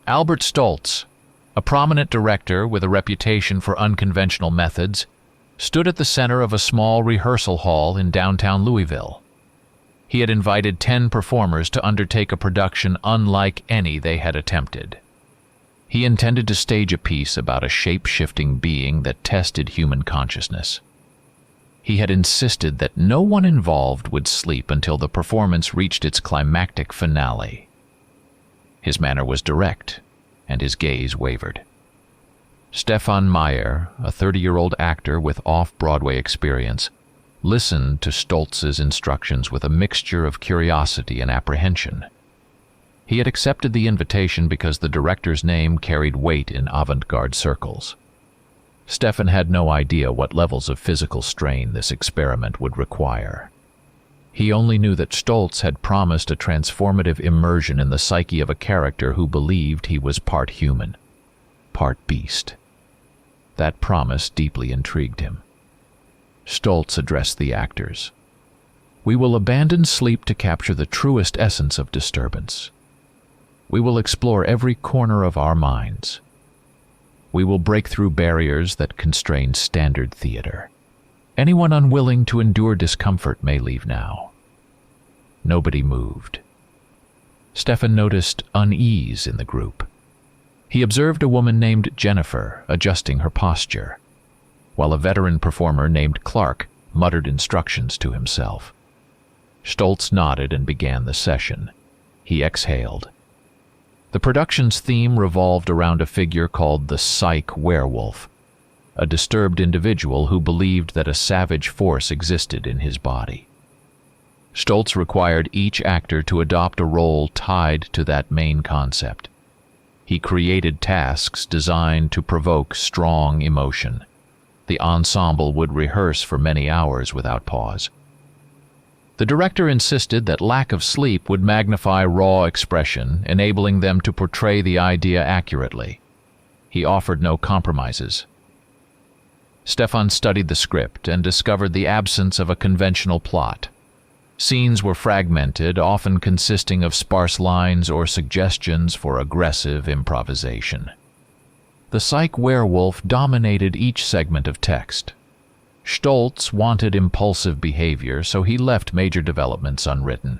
Albert Stoltz, a prominent director with a reputation for unconventional methods, stood at the center of a small rehearsal hall in downtown Louisville. He had invited 10 performers to undertake a production unlike any they had attempted. He intended to stage a piece about a shape-shifting being that tested human consciousness. He had insisted that no one involved would sleep until the performance reached its climactic finale. His manner was direct, and his gaze wavered. Stefan Meyer, a 30-year-old actor with off-Broadway experience, listened to Stoltz's instructions with a mixture of curiosity and apprehension. He had accepted the invitation because the director's name carried weight in avant-garde circles. Stefan had no idea what levels of physical strain this experiment would require. He only knew that Stoltz had promised a transformative immersion in the psyche of a character who believed he was part human, part beast. That promise deeply intrigued him. Stoltz addressed the actors. "We will abandon sleep to capture the truest essence of disturbance. We will explore every corner of our minds. We will break through barriers that constrain standard theater. Anyone unwilling to endure discomfort may leave now." Nobody moved. Stefan noticed unease in the group. He observed a woman named Jennifer adjusting her posture, while a veteran performer named Clark muttered instructions to himself. Stoltz nodded and began the session. He exhaled. The production's theme revolved around a figure called the Psych Werewolf, a disturbed individual who believed that a savage force existed in his body. Stoltz required each actor to adopt a role tied to that main concept. He created tasks designed to provoke strong emotion. The ensemble would rehearse for many hours without pause. The director insisted that lack of sleep would magnify raw expression, enabling them to portray the idea accurately. He offered no compromises. Stefan studied the script and discovered the absence of a conventional plot. Scenes were fragmented, often consisting of sparse lines or suggestions for aggressive improvisation. The Psych Werewolf dominated each segment of text. Stoltz wanted impulsive behavior, so he left major developments unwritten.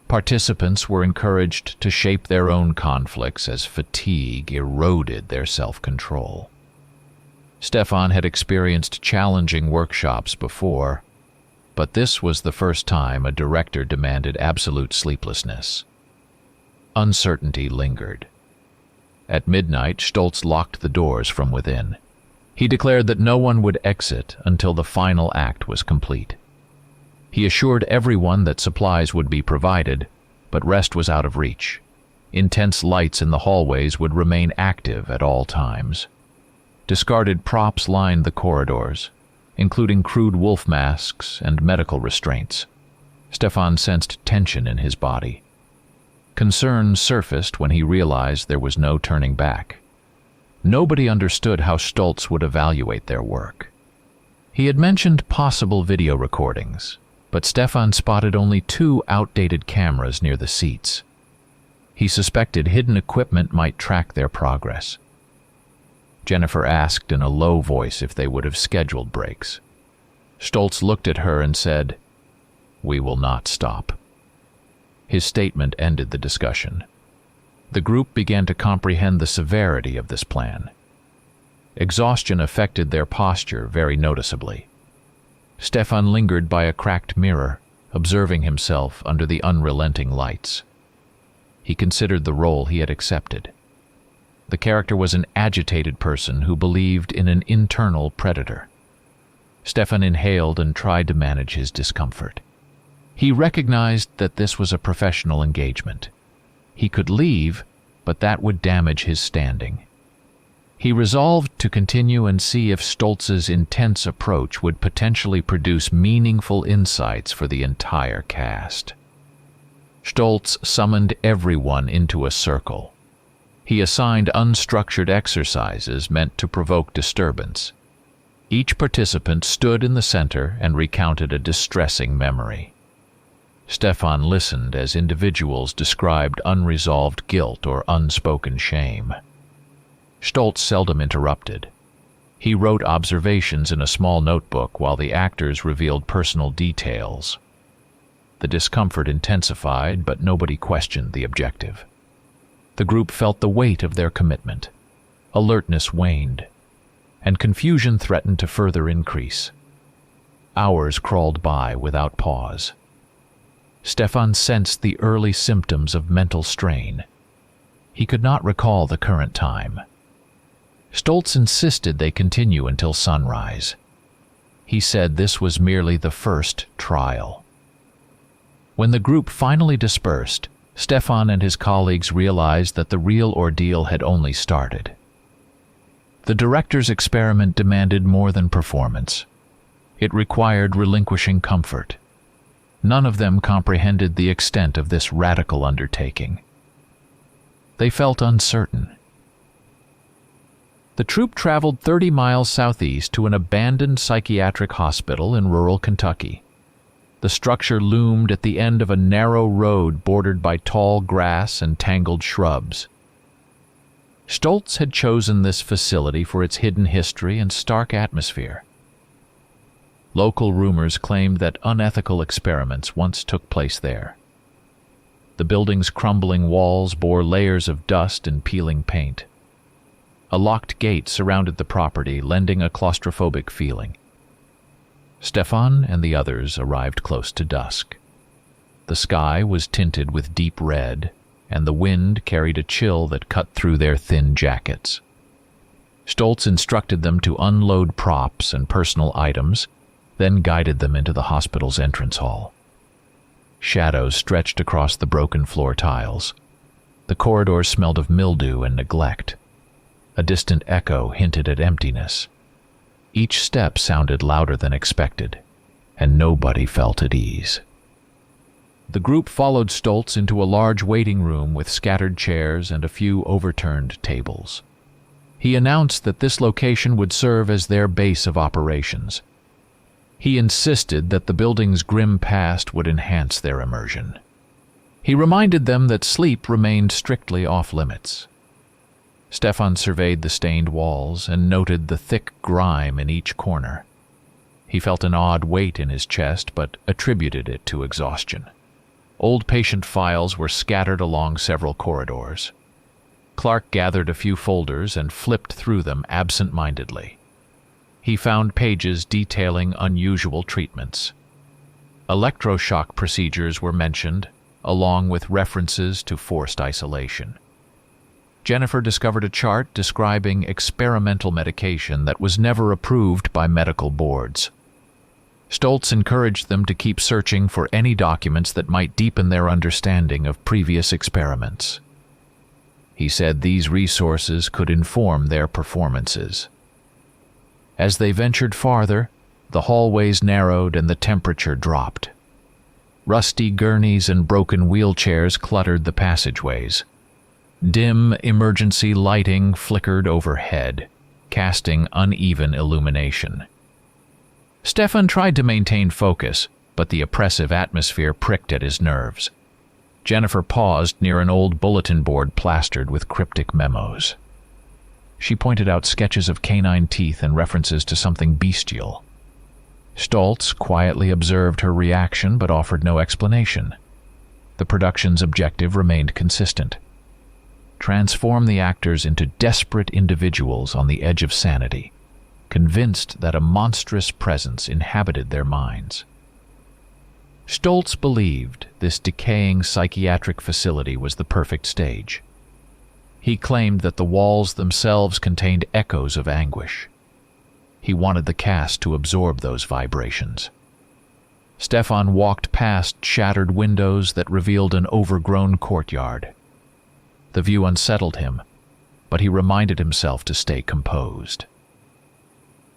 Participants were encouraged to shape their own conflicts as fatigue eroded their self-control. Stefan had experienced challenging workshops before, but this was the first time a director demanded absolute sleeplessness. Uncertainty lingered. At midnight, Stoltz locked the doors from within. He declared that no one would exit until the final act was complete. He assured everyone that supplies would be provided, but rest was out of reach. Intense lights in the hallways would remain active at all times. Discarded props lined the corridors, including crude wolf masks and medical restraints. Stefan sensed tension in his body. Concern surfaced when he realized there was no turning back. Nobody understood how Stoltz would evaluate their work. He had mentioned possible video recordings, but Stefan spotted only 2 outdated cameras near the seats. He suspected hidden equipment might track their progress. Jennifer asked in a low voice if they would have scheduled breaks. Stoltz looked at her and said, "We will not stop." His statement ended the discussion. The group began to comprehend the severity of this plan. Exhaustion affected their posture very noticeably. Stefan lingered by a cracked mirror, observing himself under the unrelenting lights. He considered the role he had accepted. The character was an agitated person who believed in an internal predator. Stefan inhaled and tried to manage his discomfort. He recognized that this was a professional engagement. He could leave, but that would damage his standing. He resolved to continue and see if Stoltz's intense approach would potentially produce meaningful insights for the entire cast. Stoltz summoned everyone into a circle. He assigned unstructured exercises meant to provoke disturbance. Each participant stood in the center and recounted a distressing memory. Stefan listened as individuals described unresolved guilt or unspoken shame. Stoltz seldom interrupted. He wrote observations in a small notebook while the actors revealed personal details. The discomfort intensified, but nobody questioned the objective. The group felt the weight of their commitment. Alertness waned, and confusion threatened to further increase. Hours crawled by without pause. Stefan sensed the early symptoms of mental strain. He could not recall the current time. Stoltz insisted they continue until sunrise. He said this was merely the first trial. When the group finally dispersed, Stefan and his colleagues realized that the real ordeal had only started. The director's experiment demanded more than performance. It required relinquishing comfort. None of them comprehended the extent of this radical undertaking. They felt uncertain. The troupe traveled 30 miles southeast to an abandoned psychiatric hospital in rural Kentucky. The structure loomed at the end of a narrow road bordered by tall grass and tangled shrubs. Stoltz had chosen this facility for its hidden history and stark atmosphere. Local rumors claimed that unethical experiments once took place there. The building's crumbling walls bore layers of dust and peeling paint. A locked gate surrounded the property, lending a claustrophobic feeling. Stefan and the others arrived close to dusk. The sky was tinted with deep red, and the wind carried a chill that cut through their thin jackets. Stoltz instructed them to unload props and personal items, then guided them into the hospital's entrance hall. Shadows stretched across the broken floor tiles. The corridors smelled of mildew and neglect. A distant echo hinted at emptiness. Each step sounded louder than expected, and nobody felt at ease. The group followed Stoltz into a large waiting room with scattered chairs and a few overturned tables. He announced that this location would serve as their base of operations. He insisted that the building's grim past would enhance their immersion. He reminded them that sleep remained strictly off-limits. Stefan surveyed the stained walls and noted the thick grime in each corner. He felt an odd weight in his chest, but attributed it to exhaustion. Old patient files were scattered along several corridors. Clark gathered a few folders and flipped through them absent-mindedly. He found pages detailing unusual treatments. Electroshock procedures were mentioned, along with references to forced isolation. Jennifer discovered a chart describing experimental medication that was never approved by medical boards. Stoltz encouraged them to keep searching for any documents that might deepen their understanding of previous experiments. He said these resources could inform their performances. As they ventured farther, the hallways narrowed and the temperature dropped. Rusty gurneys and broken wheelchairs cluttered the passageways. Dim emergency lighting flickered overhead, casting uneven illumination. Stefan tried to maintain focus, but the oppressive atmosphere pricked at his nerves. Jennifer paused near an old bulletin board plastered with cryptic memos. She pointed out sketches of canine teeth and references to something bestial. Stoltz quietly observed her reaction but offered no explanation. The production's objective remained consistent: transform the actors into desperate individuals on the edge of sanity, convinced that a monstrous presence inhabited their minds. Stoltz believed this decaying psychiatric facility was the perfect stage. He claimed that the walls themselves contained echoes of anguish. He wanted the cast to absorb those vibrations. Stefan walked past shattered windows that revealed an overgrown courtyard. The view unsettled him, but he reminded himself to stay composed.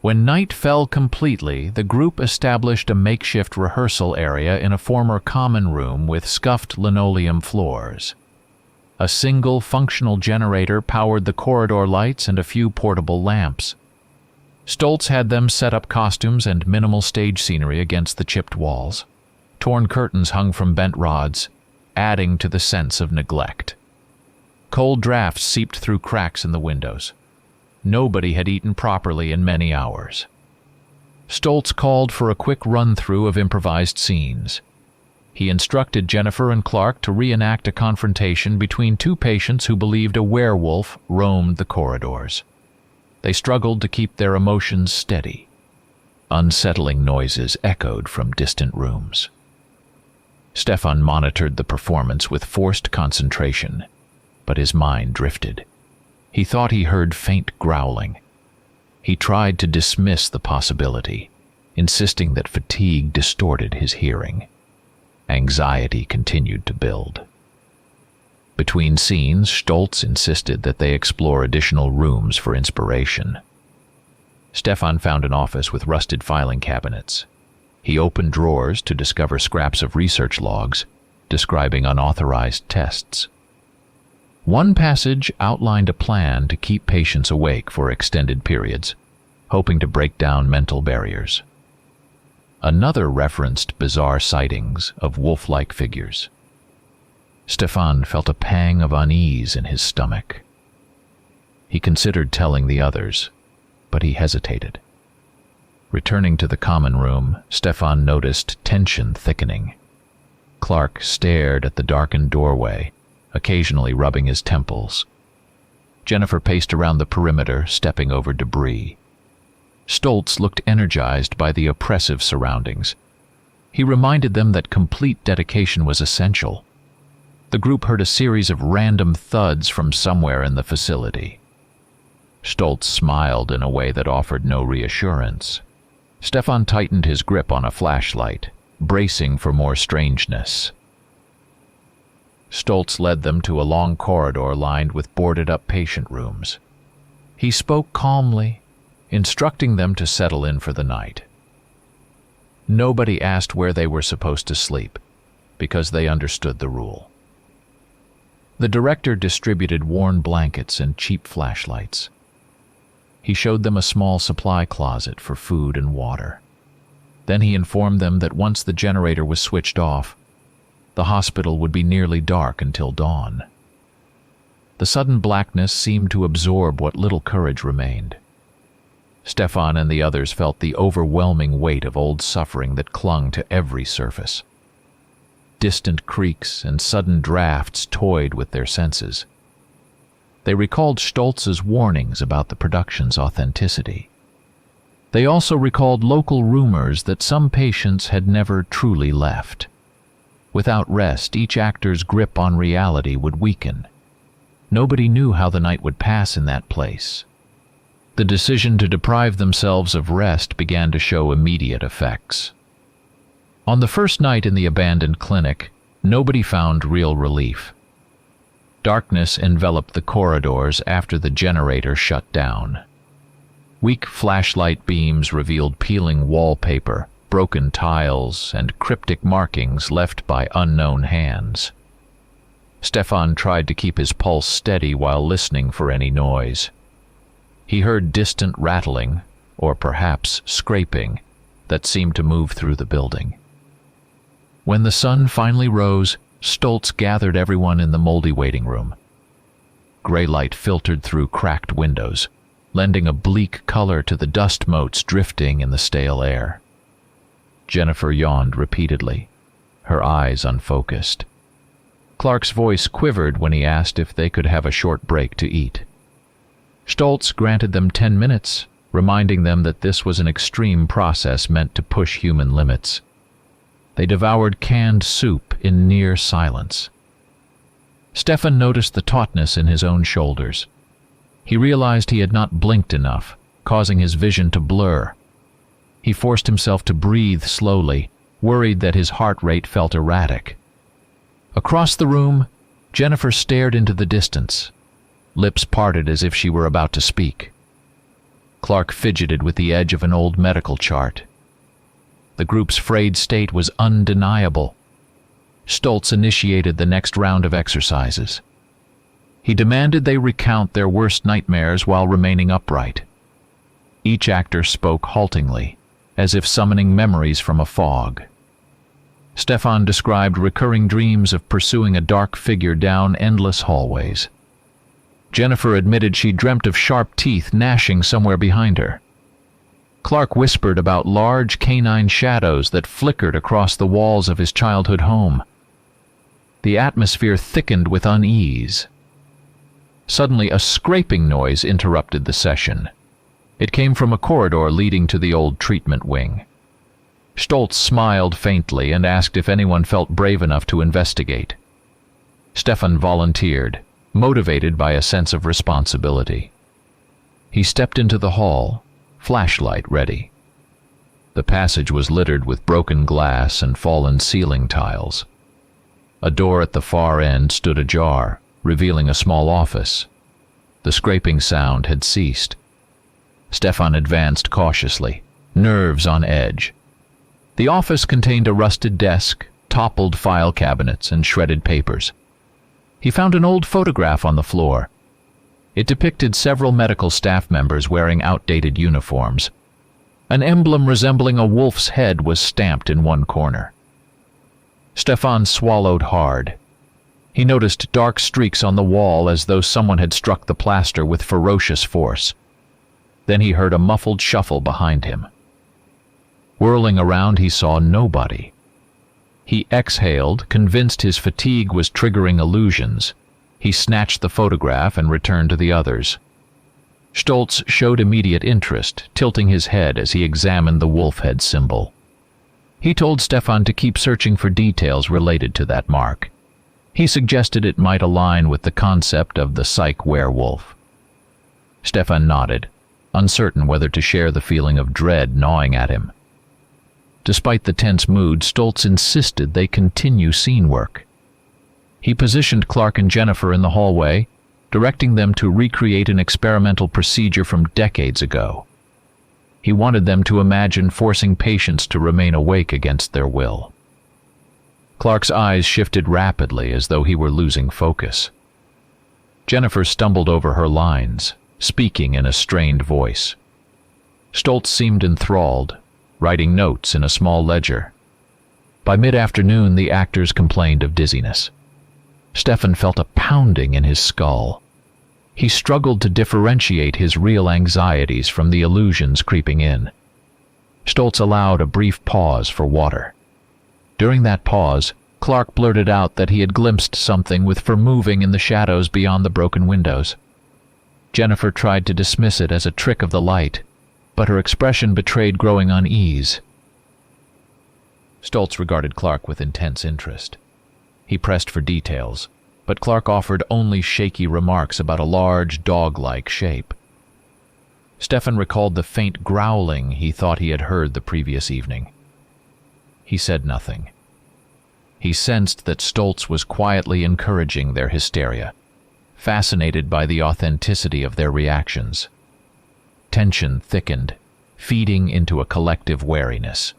When night fell completely, the group established a makeshift rehearsal area in a former common room with scuffed linoleum floors. A single functional generator powered the corridor lights and a few portable lamps. Stoltz had them set up costumes and minimal stage scenery against the chipped walls. Torn curtains hung from bent rods, adding to the sense of neglect. Cold drafts seeped through cracks in the windows. Nobody had eaten properly in many hours. Stoltz called for a quick run-through of improvised scenes. He instructed Jennifer and Clark to reenact a confrontation between two patients who believed a werewolf roamed the corridors. They struggled to keep their emotions steady. Unsettling noises echoed from distant rooms. Stefan monitored the performance with forced concentration, but his mind drifted. He thought he heard faint growling. He tried to dismiss the possibility, insisting that fatigue distorted his hearing. Anxiety continued to build. Between scenes, Stoltz insisted that they explore additional rooms for inspiration. Stefan found an office with rusted filing cabinets. He opened drawers to discover scraps of research logs describing unauthorized tests. One passage outlined a plan to keep patients awake for extended periods, hoping to break down mental barriers. Another referenced bizarre sightings of wolf-like figures. Stefan felt a pang of unease in his stomach. He considered telling the others, but he hesitated. Returning to the common room, Stefan noticed tension thickening. Clark stared at the darkened doorway, occasionally rubbing his temples. Jennifer paced around the perimeter, stepping over debris. Stoltz looked energized by the oppressive surroundings. He reminded them that complete dedication was essential. The group heard a series of random thuds from somewhere in the facility. Stoltz smiled in a way that offered no reassurance. Stefan tightened his grip on a flashlight, bracing for more strangeness. Stoltz led them to a long corridor lined with boarded-up patient rooms. He spoke calmly, instructing them to settle in for the night. Nobody asked where they were supposed to sleep, because they understood the rule. The director distributed worn blankets and cheap flashlights. He showed them a small supply closet for food and water. Then he informed them that once the generator was switched off, the hospital would be nearly dark until dawn. The sudden blackness seemed to absorb what little courage remained. Stefan and the others felt the overwhelming weight of old suffering that clung to every surface. Distant creaks and sudden drafts toyed with their senses. They recalled Stoltz's warnings about the production's authenticity. They also recalled local rumors that some patients had never truly left. Without rest, each actor's grip on reality would weaken. Nobody knew how the night would pass in that place. The decision to deprive themselves of rest began to show immediate effects. On the first night in the abandoned clinic, nobody found real relief. Darkness enveloped the corridors after the generator shut down. Weak flashlight beams revealed peeling wallpaper, broken tiles, and cryptic markings left by unknown hands. Stefan tried to keep his pulse steady while listening for any noise. He heard distant rattling, or perhaps scraping, that seemed to move through the building. When the sun finally rose, Stoltz gathered everyone in the moldy waiting room. Gray light filtered through cracked windows, lending a bleak color to the dust motes drifting in the stale air. Jennifer yawned repeatedly, her eyes unfocused. Clark's voice quivered when he asked if they could have a short break to eat. Stoltz granted them 10 minutes, reminding them that this was an extreme process meant to push human limits. They devoured canned soup in near silence. Stefan noticed the tautness in his own shoulders. He realized he had not blinked enough, causing his vision to blur. He forced himself to breathe slowly, worried that his heart rate felt erratic. Across the room, Jennifer stared into the distance, lips parted as if she were about to speak. Clark fidgeted with the edge of an old medical chart. The group's frayed state was undeniable. Stoltz initiated the next round of exercises. He demanded they recount their worst nightmares while remaining upright. Each actor spoke haltingly, as if summoning memories from a fog. Stefan described recurring dreams of pursuing a dark figure down endless hallways. Jennifer admitted she dreamt of sharp teeth gnashing somewhere behind her. Clark whispered about large canine shadows that flickered across the walls of his childhood home. The atmosphere thickened with unease. Suddenly, a scraping noise interrupted the session. It came from a corridor leading to the old treatment wing. Stoltz smiled faintly and asked if anyone felt brave enough to investigate. Stefan volunteered, motivated by a sense of responsibility. He stepped into the hall, flashlight ready. The passage was littered with broken glass and fallen ceiling tiles. A door at the far end stood ajar, revealing a small office. The scraping sound had ceased. Stefan advanced cautiously, nerves on edge. The office contained a rusted desk, toppled file cabinets, and shredded papers. He found an old photograph on the floor. It depicted several medical staff members wearing outdated uniforms. An emblem resembling a wolf's head was stamped in one corner. Stefan swallowed hard. He noticed dark streaks on the wall as though someone had struck the plaster with ferocious force. Then he heard a muffled shuffle behind him. Whirling around, he saw nobody. He exhaled, convinced his fatigue was triggering illusions. He snatched the photograph and returned to the others. Stoltz showed immediate interest, tilting his head as he examined the wolf head symbol. He told Stefan to keep searching for details related to that mark. He suggested it might align with the concept of the psych werewolf. Stefan nodded, uncertain whether to share the feeling of dread gnawing at him. Despite the tense mood, Stoltz insisted they continue scene work. He positioned Clark and Jennifer in the hallway, directing them to recreate an experimental procedure from decades ago. He wanted them to imagine forcing patients to remain awake against their will. Clark's eyes shifted rapidly as though he were losing focus. Jennifer stumbled over her lines, speaking in a strained voice. Stoltz seemed enthralled, writing notes in a small ledger. By mid-afternoon, the actors complained of dizziness. Stefan felt a pounding in his skull. He struggled to differentiate his real anxieties from the illusions creeping in. Stoltz allowed a brief pause for water. During that pause, Clark blurted out that he had glimpsed something with fur moving in the shadows beyond the broken windows. Jennifer tried to dismiss it as a trick of the light, but her expression betrayed growing unease. Stoltz regarded Clark with intense interest. He pressed for details, but Clark offered only shaky remarks about a large, dog-like shape. Stefan recalled the faint growling he thought he had heard the previous evening. He said nothing. He sensed that Stoltz was quietly encouraging their hysteria, fascinated by the authenticity of their reactions. Tension thickened, feeding into a collective wariness.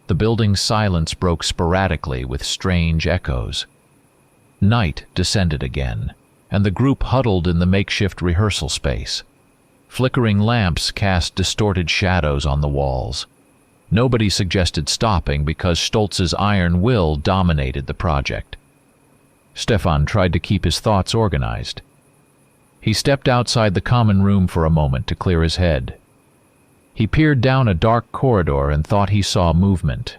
The building's silence broke sporadically with strange echoes. Night descended again, and the group huddled in the makeshift rehearsal space. Flickering lamps cast distorted shadows on the walls. Nobody suggested stopping because Stoltz's iron will dominated the project. Stefan tried to keep his thoughts organized. He stepped outside the common room for a moment to clear his head. He peered down a dark corridor and thought he saw movement.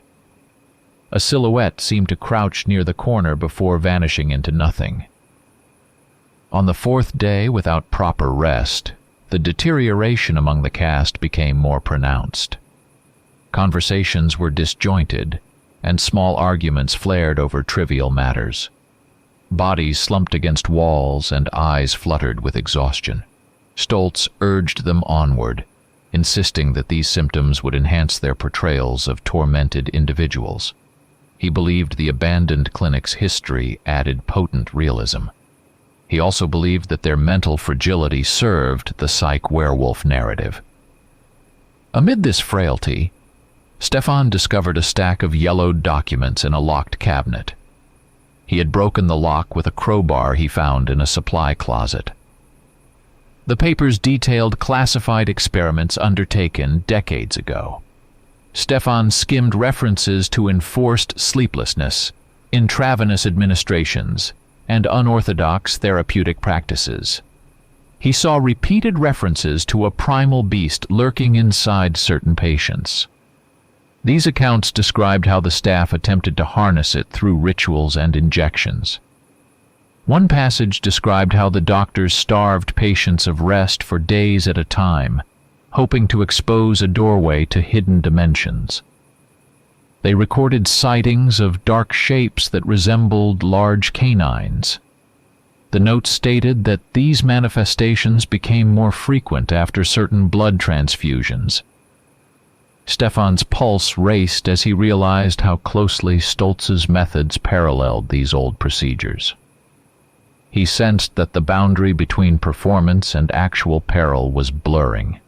A silhouette seemed to crouch near the corner before vanishing into nothing. On the fourth day without proper rest, the deterioration among the cast became more pronounced. Conversations were disjointed, and small arguments flared over trivial matters. Bodies slumped against walls and eyes fluttered with exhaustion. Stoltz urged them onward, insisting that these symptoms would enhance their portrayals of tormented individuals. He believed the abandoned clinic's history added potent realism. He also believed that their mental fragility served the psych werewolf narrative. Amid this frailty, Stefan discovered a stack of yellowed documents in a locked cabinet. He had broken the lock with a crowbar he found in a supply closet. The papers detailed classified experiments undertaken decades ago. Stefan skimmed references to enforced sleeplessness, intravenous administrations, and unorthodox therapeutic practices. He saw repeated references to a primal beast lurking inside certain patients. These accounts described how the staff attempted to harness it through rituals and injections. One passage described how the doctors starved patients of rest for days at a time, hoping to expose a doorway to hidden dimensions. They recorded sightings of dark shapes that resembled large canines. The notes stated that these manifestations became more frequent after certain blood transfusions. Stefan's pulse raced as he realized how closely Stoltz's methods paralleled these old procedures. He sensed that the boundary between performance and actual peril was blurring.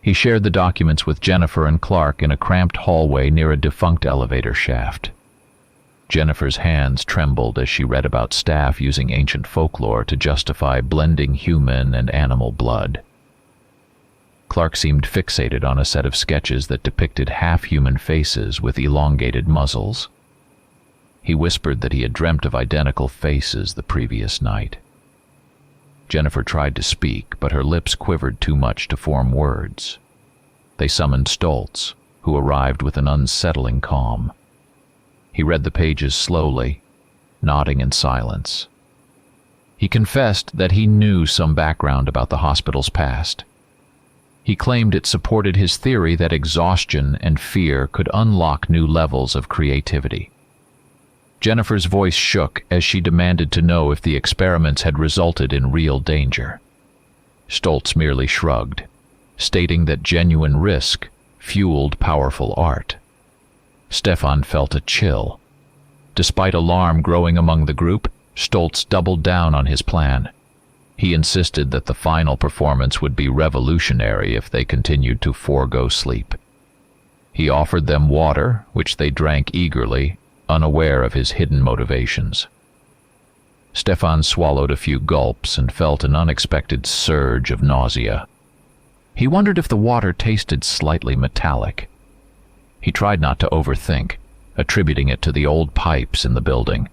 He shared the documents with Jennifer and Clark in a cramped hallway near a defunct elevator shaft. Jennifer's hands trembled as she read about staff using ancient folklore to justify blending human and animal blood. Clark seemed fixated on a set of sketches that depicted half-human faces with elongated muzzles. He whispered that he had dreamt of identical faces the previous night. Jennifer tried to speak, but her lips quivered too much to form words. They summoned Stoltz, who arrived with an unsettling calm. He read the pages slowly, nodding in silence. He confessed that he knew some background about the hospital's past. He claimed it supported his theory that exhaustion and fear could unlock new levels of creativity. Jennifer's voice shook as she demanded to know if the experiments had resulted in real danger. Stoltz merely shrugged, stating that genuine risk fueled powerful art. Stefan felt a chill. Despite alarm growing among the group, Stoltz doubled down on his plan. He insisted that the final performance would be revolutionary if they continued to forego sleep. He offered them water, which they drank eagerly, unaware of his hidden motivations. Stefan swallowed a few gulps and felt an unexpected surge of nausea. He wondered if the water tasted slightly metallic. He tried not to overthink, attributing it to the old pipes in the building.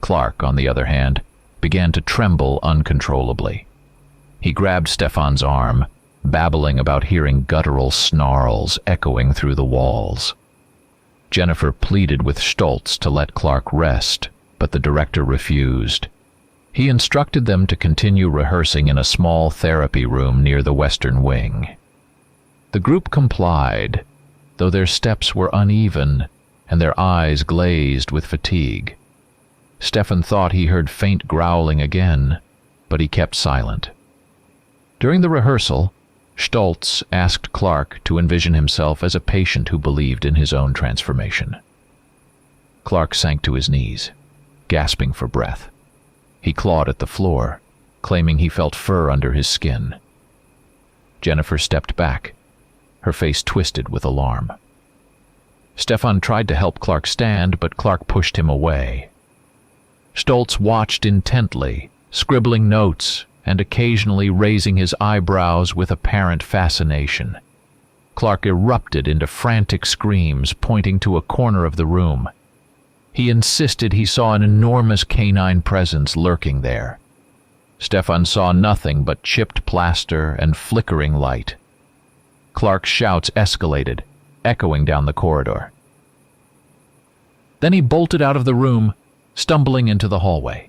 Clark, on the other hand, began to tremble uncontrollably. He grabbed Stefan's arm, babbling about hearing guttural snarls echoing through the walls. Jennifer pleaded with Stoltz to let Clark rest, but the director refused. He instructed them to continue rehearsing in a small therapy room near the western wing. The group complied, though their steps were uneven and their eyes glazed with fatigue. Stefan thought he heard faint growling again, but he kept silent. During the rehearsal, Stoltz asked Clark to envision himself as a patient who believed in his own transformation. Clark sank to his knees, gasping for breath. He clawed at the floor, claiming he felt fur under his skin. Jennifer stepped back, her face twisted with alarm. Stefan tried to help Clark stand, but Clark pushed him away. Stoltz watched intently, scribbling notes and occasionally raising his eyebrows with apparent fascination. Clark erupted into frantic screams, pointing to a corner of the room. He insisted he saw an enormous canine presence lurking there. Stefan saw nothing but chipped plaster and flickering light. Clark's shouts escalated, echoing down the corridor. Then he bolted out of the room, stumbling into the hallway.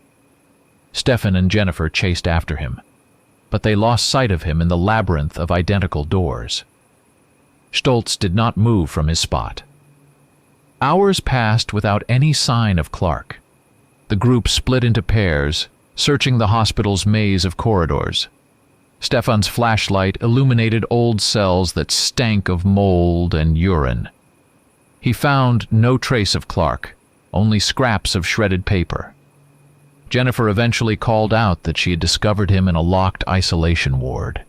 Stefan and Jennifer chased after him, but they lost sight of him in the labyrinth of identical doors. Stoltz did not move from his spot. Hours passed without any sign of Clark. The group split into pairs, searching the hospital's maze of corridors. Stefan's flashlight illuminated old cells that stank of mold and urine. He found no trace of Clark, only scraps of shredded paper. Jennifer eventually called out that she had discovered him in a locked isolation ward.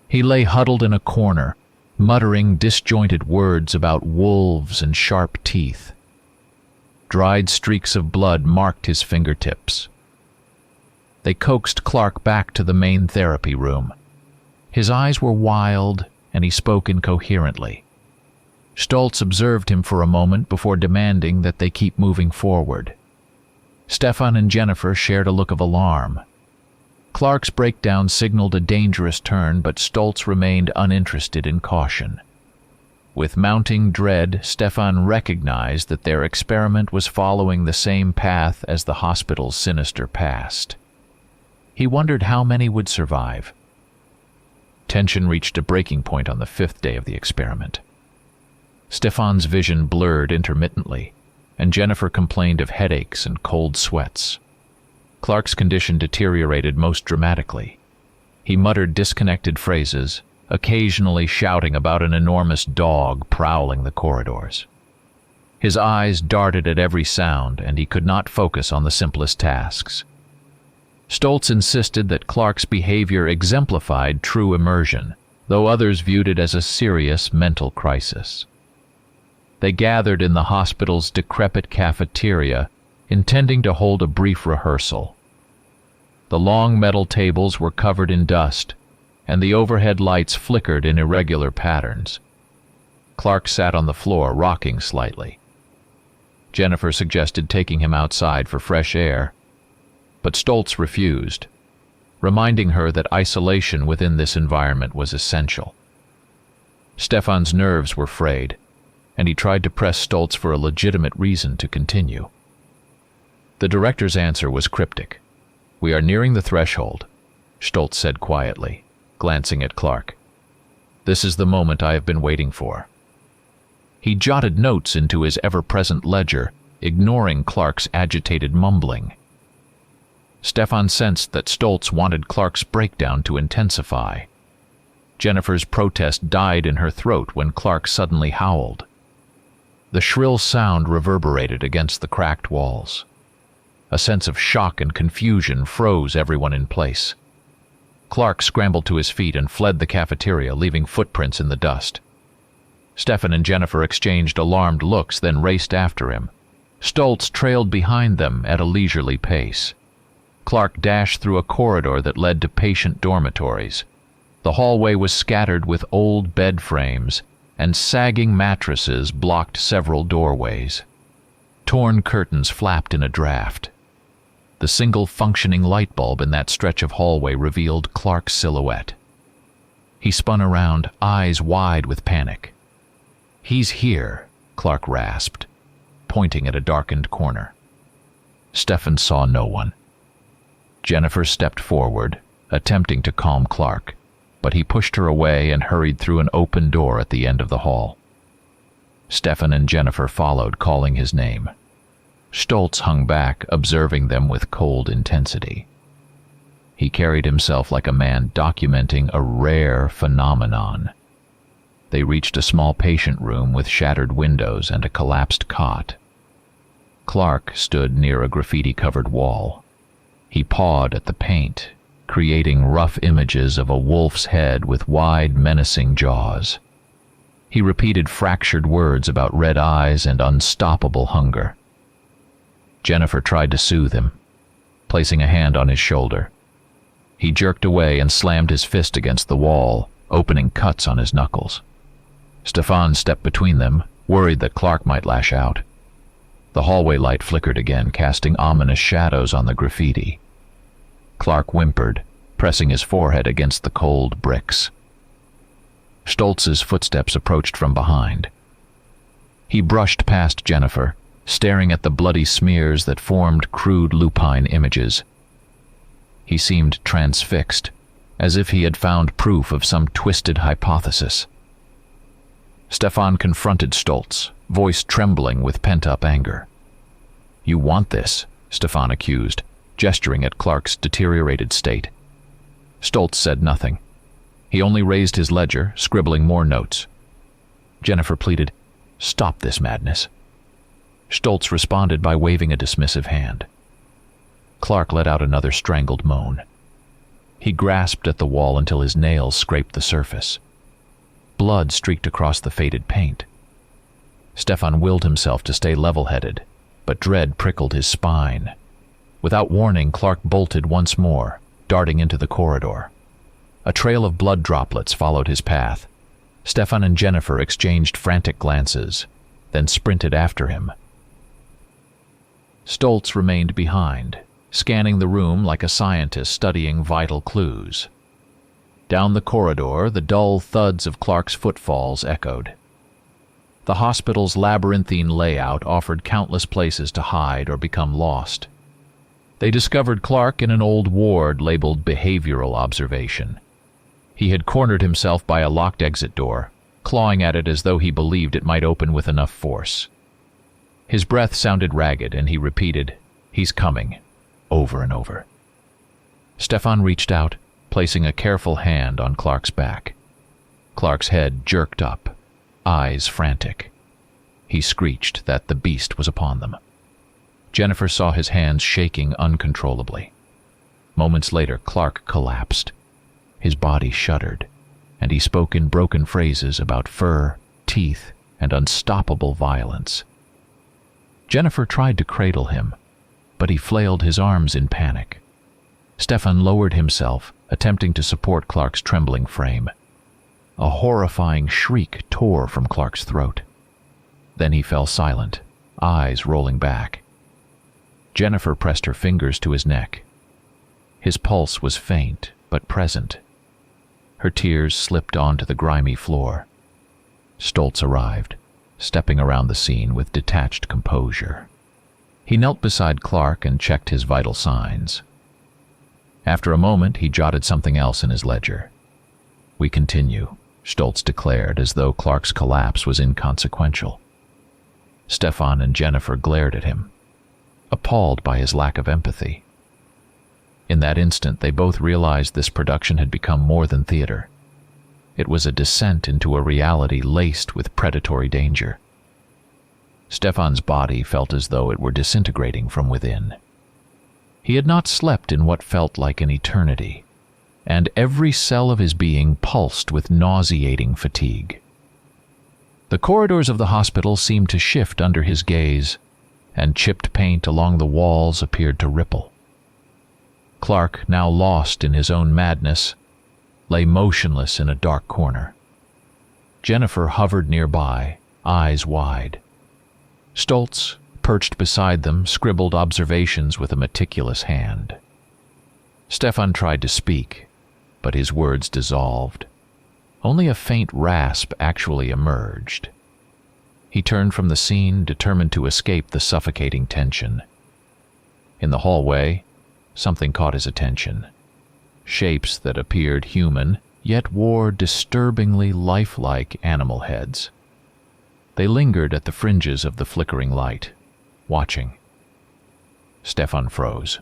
He lay huddled in a corner, muttering disjointed words about wolves and sharp teeth. Dried streaks of blood marked his fingertips. They coaxed Clark back to the main therapy room. His eyes were wild, and he spoke incoherently. Stoltz observed him for a moment before demanding that they keep moving forward. Stefan and Jennifer shared a look of alarm. Clark's breakdown signaled a dangerous turn, but Stoltz remained uninterested in caution. With mounting dread, Stefan recognized that their experiment was following the same path as the hospital's sinister past. He wondered how many would survive. Tension reached a breaking point on the 5th day of the experiment. Stefan's vision blurred intermittently, and Jennifer complained of headaches and cold sweats. Clark's condition deteriorated most dramatically. He muttered disconnected phrases, occasionally shouting about an enormous dog prowling the corridors. His eyes darted at every sound, and he could not focus on the simplest tasks. Stoltz insisted that Clark's behavior exemplified true immersion, though others viewed it as a serious mental crisis. They gathered in the hospital's decrepit cafeteria, intending to hold a brief rehearsal. The long metal tables were covered in dust, and the overhead lights flickered in irregular patterns. Clark sat on the floor, rocking slightly. Jennifer suggested taking him outside for fresh air, but Stoltz refused, reminding her that isolation within this environment was essential. Stefan's nerves were frayed, and he tried to press Stoltz for a legitimate reason to continue. The director's answer was cryptic. "We are nearing the threshold," Stoltz said quietly, glancing at Clark. "This is the moment I have been waiting for." He jotted notes into his ever-present ledger, ignoring Clark's agitated mumbling. Stefan sensed that Stoltz wanted Clark's breakdown to intensify. Jennifer's protest died in her throat when Clark suddenly howled. The shrill sound reverberated against the cracked walls. A sense of shock and confusion froze everyone in place. Clark scrambled to his feet and fled the cafeteria, leaving footprints in the dust. Stefan and Jennifer exchanged alarmed looks, then raced after him. Stoltz trailed behind them at a leisurely pace. Clark dashed through a corridor that led to patient dormitories. The hallway was scattered with old bed frames, and sagging mattresses blocked several doorways. Torn curtains flapped in a draft. The single functioning light bulb in that stretch of hallway revealed Clark's silhouette. He spun around, eyes wide with panic. "He's here," Clark rasped, pointing at a darkened corner. Stefan saw no one. Jennifer stepped forward, attempting to calm Clark, but he pushed her away and hurried through an open door at the end of the hall. Stefan and Jennifer followed, calling his name. Stoltz hung back, observing them with cold intensity. He carried himself like a man documenting a rare phenomenon. They reached a small patient room with shattered windows and a collapsed cot. Clark stood near a graffiti-covered wall. He pawed at the paint, creating rough images of a wolf's head with wide, menacing jaws. He repeated fractured words about red eyes and unstoppable hunger. Jennifer tried to soothe him, placing a hand on his shoulder. He jerked away and slammed his fist against the wall, opening cuts on his knuckles. Stefan stepped between them, worried that Clark might lash out. The hallway light flickered again, casting ominous shadows on the graffiti. Clark whimpered, pressing his forehead against the cold bricks. Stoltz's footsteps approached from behind. He brushed past Jennifer, staring at the bloody smears that formed crude lupine images. He seemed transfixed, as if he had found proof of some twisted hypothesis. Stefan confronted Stoltz, voice trembling with pent-up anger. "You want this," Stefan accused, gesturing at Clark's deteriorated state. Stoltz said nothing. He only raised his ledger, scribbling more notes. Jennifer pleaded, "Stop this madness." Stoltz responded by waving a dismissive hand. Clark let out another strangled moan. He grasped at the wall until his nails scraped the surface. Blood streaked across the faded paint. Stefan willed himself to stay level-headed, but dread prickled his spine. Without warning, Clark bolted once more, darting into the corridor. A trail of blood droplets followed his path. Stefan and Jennifer exchanged frantic glances, then sprinted after him. Stoltz remained behind, scanning the room like a scientist studying vital clues. Down the corridor, the dull thuds of Clark's footfalls echoed. The hospital's labyrinthine layout offered countless places to hide or become lost. They discovered Clark in an old ward labeled Behavioral Observation. He had cornered himself by a locked exit door, clawing at it as though he believed it might open with enough force. His breath sounded ragged, and he repeated, "He's coming," over and over. Stefan reached out, placing a careful hand on Clark's back. Clark's head jerked up, eyes frantic. He screeched that the beast was upon them. Jennifer saw his hands shaking uncontrollably. Moments later, Clark collapsed. His body shuddered, and he spoke in broken phrases about fur, teeth, and unstoppable violence. Jennifer tried to cradle him, but he flailed his arms in panic. Stefan lowered himself, attempting to support Clark's trembling frame. A horrifying shriek tore from Clark's throat. Then he fell silent, eyes rolling back. Jennifer pressed her fingers to his neck. His pulse was faint, but present. Her tears slipped onto the grimy floor. Stoltz arrived, stepping around the scene with detached composure. He knelt beside Clark and checked his vital signs. After a moment, he jotted something else in his ledger. "We continue," Stoltz declared, as though Clark's collapse was inconsequential. Stefan and Jennifer glared at him, appalled by his lack of empathy. In that instant, they both realized this production had become more than theater. It was a descent into a reality laced with predatory danger. Stefan's body felt as though it were disintegrating from within. He had not slept in what felt like an eternity, and every cell of his being pulsed with nauseating fatigue. The corridors of the hospital seemed to shift under his gaze, and chipped paint along the walls appeared to ripple. Clark, now lost in his own madness, lay motionless in a dark corner. Jennifer hovered nearby, eyes wide. Stoltz, perched beside them, scribbled observations with a meticulous hand. Stefan tried to speak, but his words dissolved. Only a faint rasp actually emerged. He turned from the scene, determined to escape the suffocating tension. In the hallway, something caught his attention. Shapes that appeared human, yet wore disturbingly lifelike animal heads. They lingered at the fringes of the flickering light, watching. Stefan froze.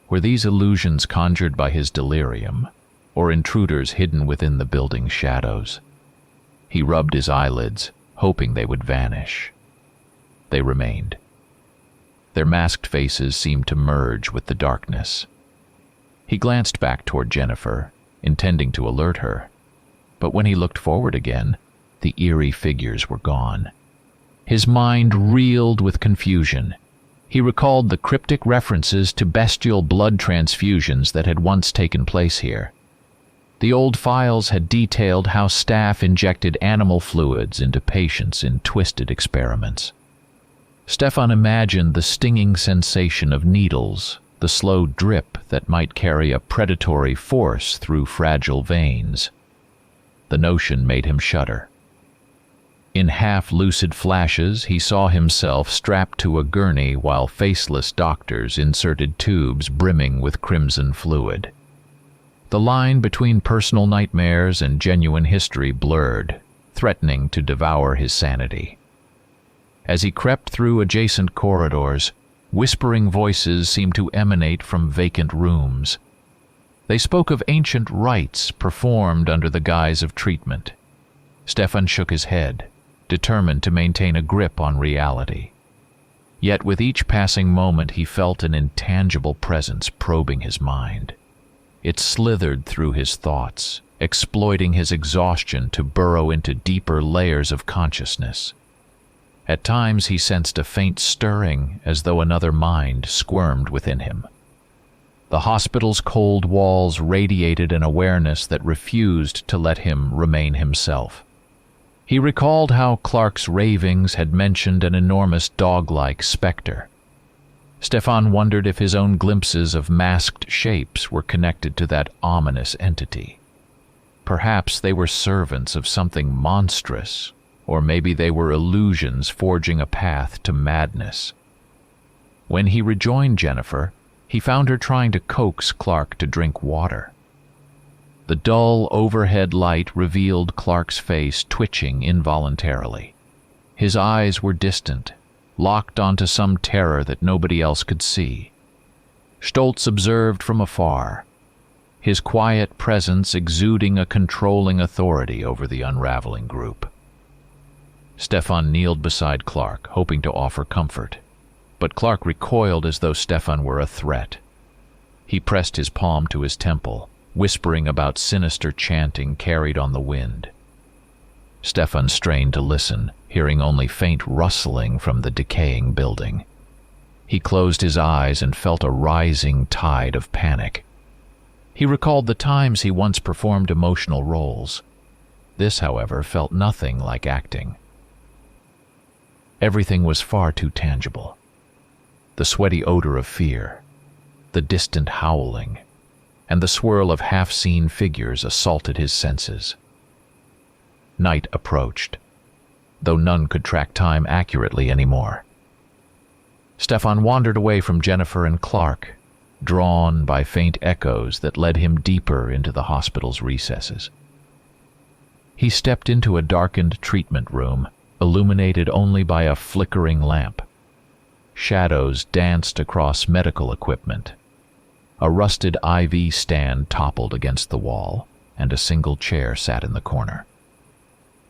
Were these illusions conjured by his delirium, or intruders hidden within the building's shadows? He rubbed his eyelids, hoping they would vanish. They remained. Their masked faces seemed to merge with the darkness. He glanced back toward Jennifer, intending to alert her, but when he looked forward again, the eerie figures were gone. His mind reeled with confusion. He recalled the cryptic references to bestial blood transfusions that had once taken place here. The old files had detailed how staff injected animal fluids into patients in twisted experiments. Stefan imagined the stinging sensation of needles, the slow drip that might carry a predatory force through fragile veins. The notion made him shudder. In half-lucid flashes, he saw himself strapped to a gurney while faceless doctors inserted tubes brimming with crimson fluid. The line between personal nightmares and genuine history blurred, threatening to devour his sanity. As he crept through adjacent corridors, whispering voices seemed to emanate from vacant rooms. They spoke of ancient rites performed under the guise of treatment. Stefan shook his head, determined to maintain a grip on reality. Yet with each passing moment he felt an intangible presence probing his mind. It slithered through his thoughts, exploiting his exhaustion to burrow into deeper layers of consciousness. At times he sensed a faint stirring, as though another mind squirmed within him. The hospital's cold walls radiated an awareness that refused to let him remain himself. He recalled how Clark's ravings had mentioned an enormous dog-like specter. Stefan wondered if his own glimpses of masked shapes were connected to that ominous entity. Perhaps they were servants of something monstrous, or maybe they were illusions forging a path to madness. When he rejoined Jennifer, he found her trying to coax Clark to drink water. The dull overhead light revealed Clark's face twitching involuntarily. His eyes were distant, locked onto some terror that nobody else could see. Stoltz observed from afar, his quiet presence exuding a controlling authority over the unraveling group. Stefan kneeled beside Clark, hoping to offer comfort, but Clark recoiled as though Stefan were a threat. He pressed his palm to his temple, whispering about sinister chanting carried on the wind. Stefan strained to listen, hearing only faint rustling from the decaying building. He closed his eyes and felt a rising tide of panic. He recalled the times he once performed emotional roles. This, however, felt nothing like acting. Everything was far too tangible. The sweaty odor of fear, the distant howling, and the swirl of half-seen figures assaulted his senses. Night approached, though none could track time accurately anymore. Stefan wandered away from Jennifer and Clark, drawn by faint echoes that led him deeper into the hospital's recesses. He stepped into a darkened treatment room, illuminated only by a flickering lamp. Shadows danced across medical equipment. A rusted IV stand toppled against the wall, and a single chair sat in the corner.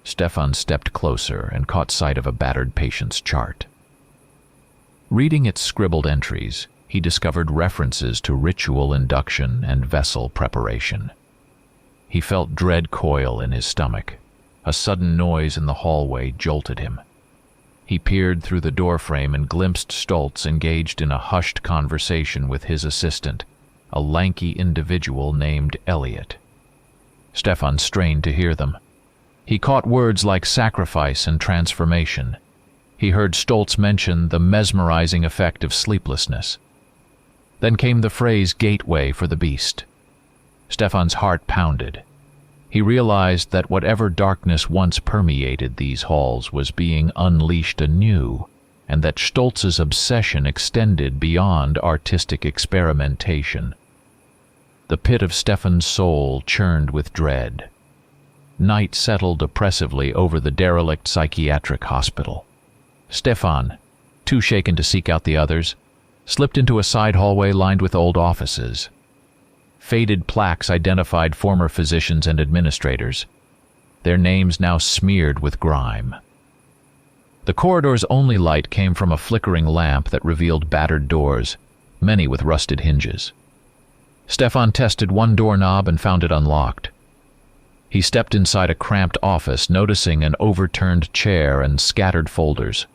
Stefan stepped closer and caught sight of a battered patient's chart. Reading its scribbled entries, he discovered references to ritual induction and vessel preparation. He felt dread coil in his stomach. A sudden noise in the hallway jolted him. He peered through the doorframe and glimpsed Stoltz engaged in a hushed conversation with his assistant, a lanky individual named Elliot. Stefan strained to hear them. He caught words like sacrifice and transformation. He heard Stoltz mention the mesmerizing effect of sleeplessness. Then came the phrase gateway for the beast. Stefan's heart pounded. He realized that whatever darkness once permeated these halls was being unleashed anew, and that Stoltz's obsession extended beyond artistic experimentation. The pit of Stefan's soul churned with dread. Night settled oppressively over the derelict psychiatric hospital. Stefan, too shaken to seek out the others, slipped into a side hallway lined with old offices. Faded plaques identified former physicians and administrators, their names now smeared with grime. The corridor's only light came from a flickering lamp that revealed battered doors, many with rusted hinges. Stefan tested one doorknob and found it unlocked. He stepped inside a cramped office, noticing an overturned chair and scattered folders.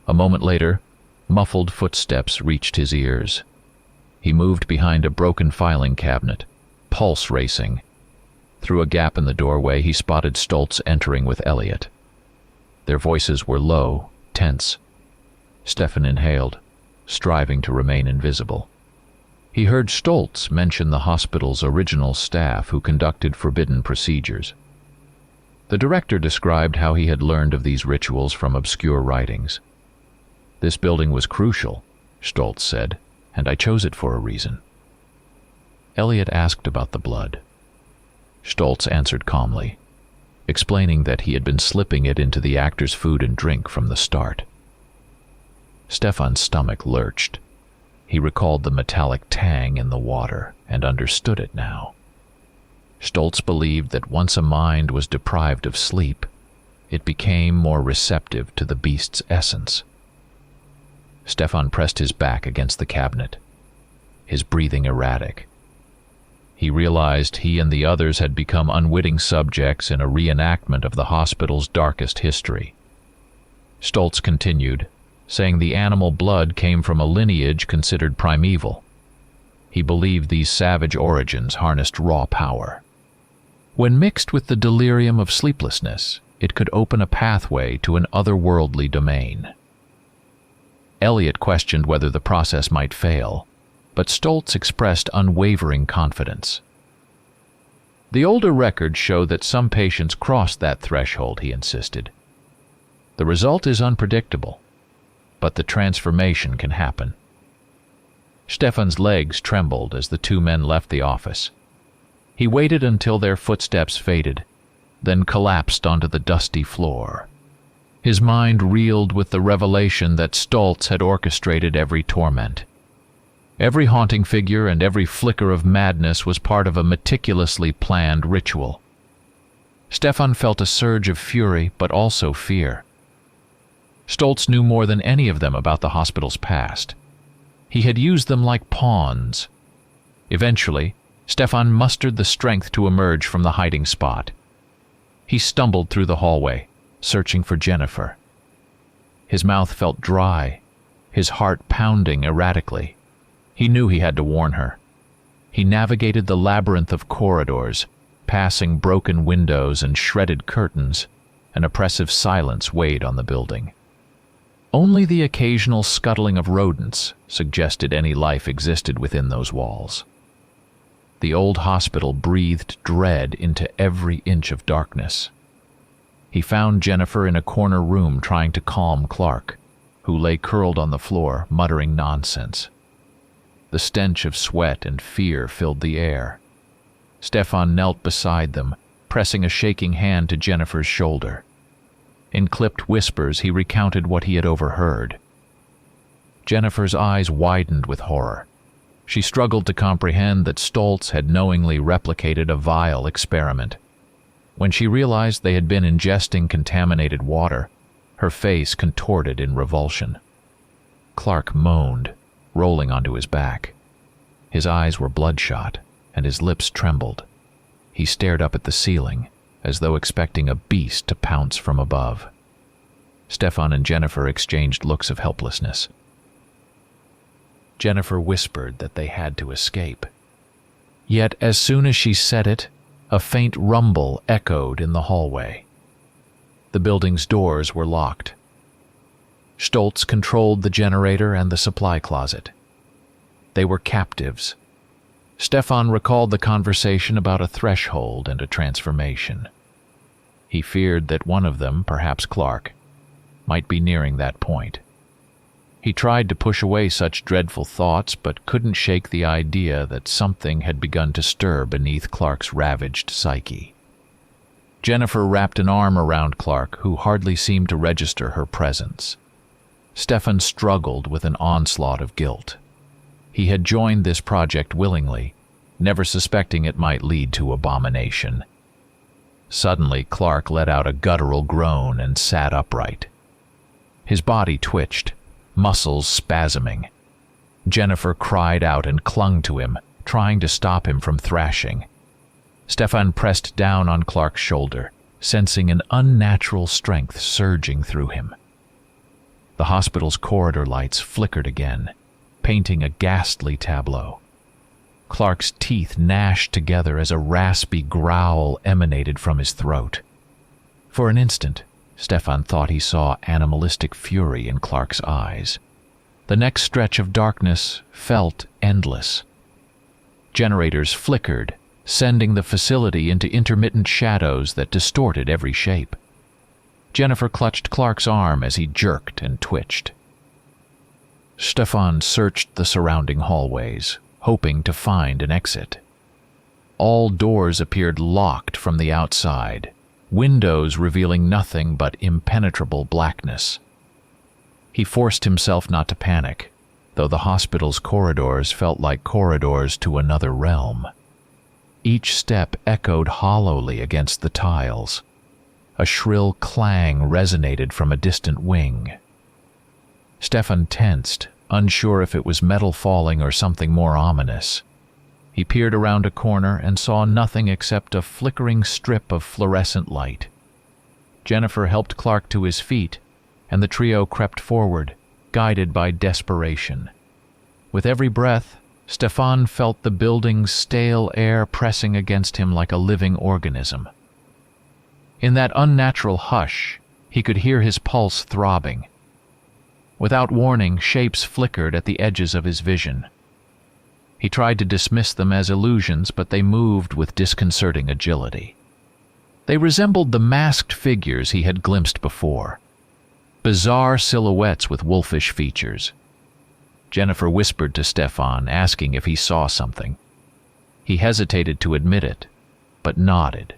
A moment later, muffled footsteps reached his ears. He moved behind a broken filing cabinet, pulse racing. Through a gap in the doorway, he spotted Stoltz entering with Elliot. Their voices were low, tense. Stefan inhaled, striving to remain invisible. He heard Stoltz mention the hospital's original staff who conducted forbidden procedures. The director described how he had learned of these rituals from obscure writings. "This building was crucial," Stoltz said, "and I chose it for a reason." Elliot asked about the blood. Stoltz answered calmly, explaining that he had been slipping it into the actor's food and drink from the start. Stefan's stomach lurched. He recalled the metallic tang in the water and understood it now. Stoltz believed that once a mind was deprived of sleep, it became more receptive to the beast's essence. Stefan pressed his back against the cabinet, his breathing erratic. He realized he and the others had become unwitting subjects in a reenactment of the hospital's darkest history. Stoltz continued, saying the animal blood came from a lineage considered primeval. He believed these savage origins harnessed raw power. When mixed with the delirium of sleeplessness, it could open a pathway to an otherworldly domain. Elliot questioned whether the process might fail, but Stoltz expressed unwavering confidence. The older records show that some patients crossed that threshold, he insisted. The result is unpredictable, but the transformation can happen. Stefan's legs trembled as the two men left the office. He waited until their footsteps faded, then collapsed onto the dusty floor. His mind reeled with the revelation that Stoltz had orchestrated every torment. Every haunting figure and every flicker of madness was part of a meticulously planned ritual. Stefan felt a surge of fury, but also fear. Stoltz knew more than any of them about the hospital's past. He had used them like pawns. Eventually, Stefan mustered the strength to emerge from the hiding spot. He stumbled through the hallway, searching for Jennifer. His mouth felt dry, his heart pounding erratically. He knew he had to warn her. He navigated the labyrinth of corridors, passing broken windows and shredded curtains. An oppressive silence weighed on the building. Only the occasional scuttling of rodents suggested any life existed within those walls. The old hospital breathed dread into every inch of darkness. He found Jennifer in a corner room trying to calm Clark, who lay curled on the floor, muttering nonsense. The stench of sweat and fear filled the air. Stefan knelt beside them, pressing a shaking hand to Jennifer's shoulder. In clipped whispers, he recounted what he had overheard. Jennifer's eyes widened with horror. She struggled to comprehend that Stoltz had knowingly replicated a vile experiment. When she realized they had been ingesting contaminated water, her face contorted in revulsion. Clark moaned, rolling onto his back. His eyes were bloodshot, and his lips trembled. He stared up at the ceiling, as though expecting a beast to pounce from above. Stefan and Jennifer exchanged looks of helplessness. Jennifer whispered that they had to escape. Yet as soon as she said it, a faint rumble echoed in the hallway. The building's doors were locked. Stoltz controlled the generator and the supply closet. They were captives. Stefan recalled the conversation about a threshold and a transformation. He feared that one of them, perhaps Clark, might be nearing that point. He tried to push away such dreadful thoughts, but couldn't shake the idea that something had begun to stir beneath Clark's ravaged psyche. Jennifer wrapped an arm around Clark, who hardly seemed to register her presence. Stefan struggled with an onslaught of guilt. He had joined this project willingly, never suspecting it might lead to abomination. Suddenly, Clark let out a guttural groan and sat upright. His body twitched, muscles spasming. Jennifer cried out and clung to him, trying to stop him from thrashing. Stefan pressed down on Clark's shoulder, sensing an unnatural strength surging through him. The hospital's corridor lights flickered again, painting a ghastly tableau. Clark's teeth gnashed together as a raspy growl emanated from his throat. For an instant, Stefan thought he saw animalistic fury in Clark's eyes. The next stretch of darkness felt endless. Generators flickered, sending the facility into intermittent shadows that distorted every shape. Jennifer clutched Clark's arm as he jerked and twitched. Stefan searched the surrounding hallways, hoping to find an exit. All doors appeared locked from the outside, windows revealing nothing but impenetrable blackness. He forced himself not to panic, though the hospital's corridors felt like corridors to another realm. Each step echoed hollowly against the tiles. A shrill clang resonated from a distant wing. Stefan tensed, unsure if it was metal falling or something more ominous. He peered around a corner and saw nothing except a flickering strip of fluorescent light. Jennifer helped Clark to his feet, and the trio crept forward, guided by desperation. With every breath, Stefan felt the building's stale air pressing against him like a living organism. In that unnatural hush, he could hear his pulse throbbing. Without warning, shapes flickered at the edges of his vision. He tried to dismiss them as illusions, but they moved with disconcerting agility. They resembled the masked figures he had glimpsed before, bizarre silhouettes with wolfish features. Jennifer whispered to Stefan, asking if he saw something. He hesitated to admit it, but nodded.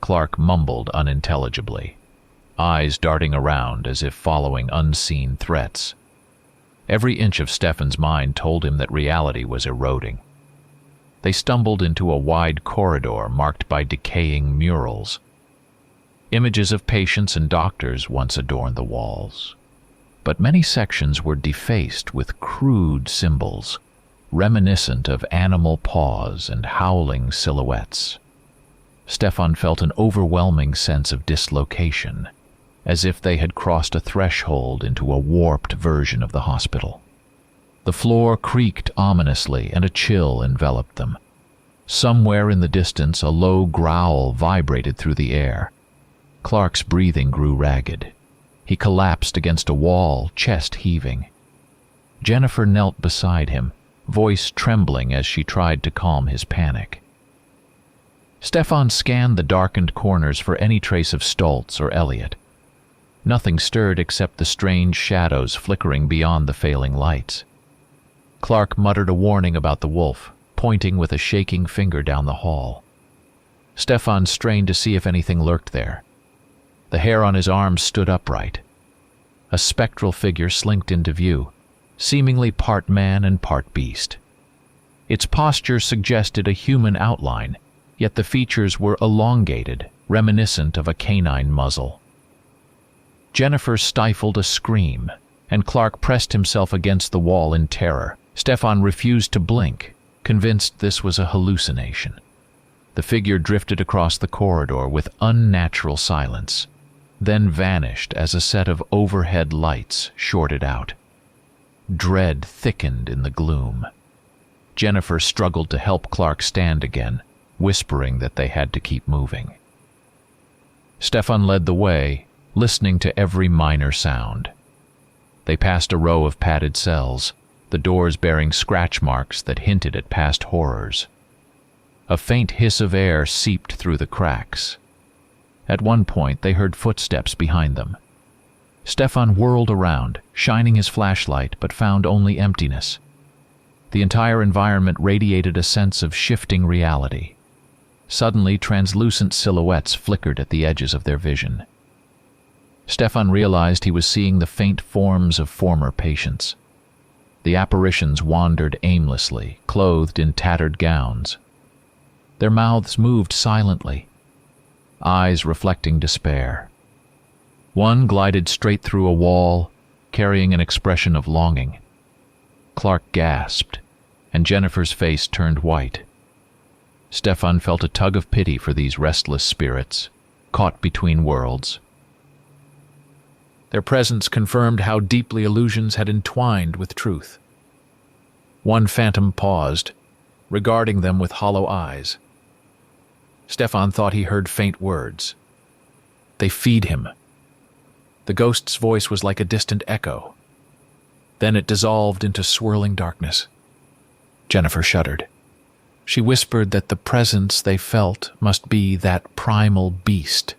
Clark mumbled unintelligibly, eyes darting around as if following unseen threats. Every inch of Stefan's mind told him that reality was eroding. They stumbled into a wide corridor marked by decaying murals. Images of patients and doctors once adorned the walls, but many sections were defaced with crude symbols, reminiscent of animal paws and howling silhouettes. Stefan felt an overwhelming sense of dislocation, as if they had crossed a threshold into a warped version of the hospital. The floor creaked ominously, and a chill enveloped them. Somewhere in the distance, a low growl vibrated through the air. Clark's breathing grew ragged. He collapsed against a wall, chest heaving. Jennifer knelt beside him, voice trembling as she tried to calm his panic. Stefan scanned the darkened corners for any trace of Stoltz or Elliot. Nothing stirred except the strange shadows flickering beyond the failing lights. Clark muttered a warning about the wolf, pointing with a shaking finger down the hall. Stefan strained to see if anything lurked there. The hair on his arms stood upright. A spectral figure slinked into view, seemingly part man and part beast. Its posture suggested a human outline, yet the features were elongated, reminiscent of a canine muzzle. Jennifer stifled a scream, and Clark pressed himself against the wall in terror. Stefan refused to blink, convinced this was a hallucination. The figure drifted across the corridor with unnatural silence, then vanished as a set of overhead lights shorted out. Dread thickened in the gloom. Jennifer struggled to help Clark stand again, whispering that they had to keep moving. Stefan led the way, listening to every minor sound. They passed a row of padded cells, the doors bearing scratch marks that hinted at past horrors. A faint hiss of air seeped through the cracks. At one point, they heard footsteps behind them. Stefan whirled around, shining his flashlight, but found only emptiness. The entire environment radiated a sense of shifting reality. Suddenly, translucent silhouettes flickered at the edges of their vision. Stefan realized he was seeing the faint forms of former patients. The apparitions wandered aimlessly, clothed in tattered gowns. Their mouths moved silently, eyes reflecting despair. One glided straight through a wall, carrying an expression of longing. Clark gasped, and Jennifer's face turned white. Stefan felt a tug of pity for these restless spirits, caught between worlds. Their presence confirmed how deeply illusions had entwined with truth. One phantom paused, regarding them with hollow eyes. Stefan thought he heard faint words. "They feed him." The ghost's voice was like a distant echo. Then it dissolved into swirling darkness. Jennifer shuddered. She whispered that the presence they felt must be that primal beast,